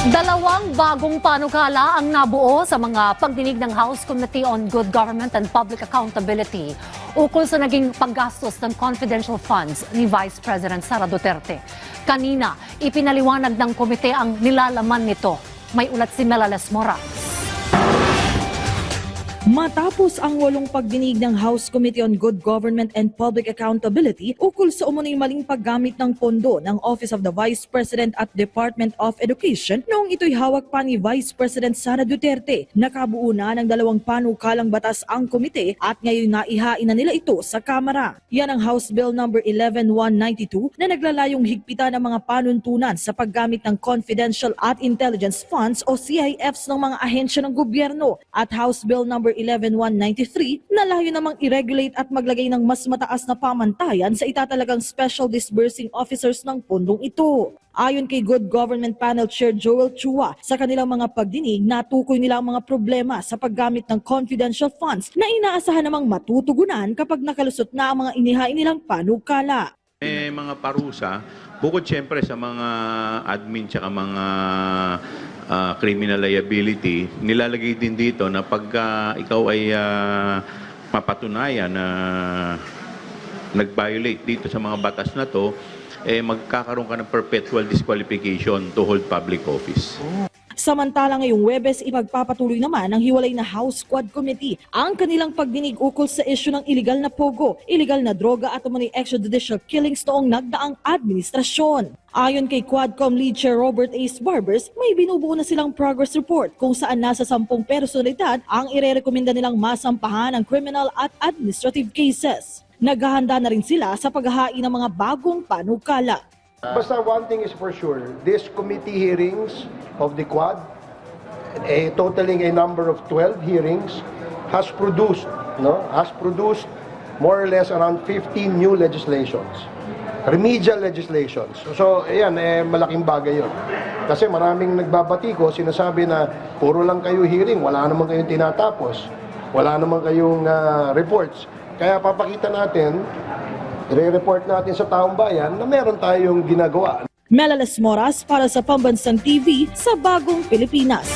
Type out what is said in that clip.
Dalawang bagong panukala ang nabuo sa mga pagdinig ng House Committee on Good Government and Public Accountability ukol sa naging paggastos ng confidential funds ni Vice President Sara Duterte. Kanina, ipinaliwanag ng komite ang nilalaman nito. May ulat si Melales Morales. Matapos ang 8 pagdinig ng House Committee on Good Government and Public Accountability ukol sa umunoy maling paggamit ng pondo ng Office of the Vice President at Department of Education noong ito'y hawak pa ni Vice President Sara Duterte, nakabuo na ng 2 panukalang batas ang komite at ngayon naihain na nila ito sa Kamara. Yan ang House Bill No. 11192 na naglalayong higpitan ng mga panuntunan sa paggamit ng Confidential at Intelligence Funds o CIFs ng mga ahensya ng gobyerno at House Bill No. 11193 na layo namang i-regulate at maglagay ng mas mataas na pamantayan sa itatalagang special disbursing officers ng pondong ito. Ayon kay Good Government Panel Chair Joel Chua, sa kanilang mga pagdinig, natukoy nila ang mga problema sa paggamit ng confidential funds na inaasahan namang matutugunan kapag nakalusot na ang mga inihain nilang panukala. Mga parusa, bukod siyempre sa mga admin tsaka mga criminal liability, nilalagay din dito na pag ikaw ay mapatunayan na nag-violate dito sa mga batas na to, magkakaroon ka ng perpetual disqualification to hold public office. Samantala ngayong Huwebes, ipagpapatuloy naman ng hiwalay na House Quad Committee ang kanilang pagdinig ukol sa isyu ng iligal na pogo, iligal na droga at umano'y extrajudicial killings noong nagdaang administrasyon. Ayon kay Quadcom Lead Chair Robert Ace Barbers, may binubuo na silang progress report kung saan nasa 10 personalidad ang irerekomenda nilang masampahan ng criminal at administrative cases. Naghahanda na rin sila sa paghahain ng mga bagong panukala. Basta one thing is for sure, this committee hearings of the Quad, totaling a number of 12 hearings, has produced more or less around 15 new legislations, remedial legislations. So, ayan, malaking bagay yun. Kasi maraming nagbabatiko, sinasabi na puro lang kayo hearing, wala naman kayong tinatapos, wala naman kayong reports. Kaya papakita natin, i-report natin sa taong bayan na meron tayong ginagawa. Melales Moras para sa Pambansang TV sa Bagong Pilipinas.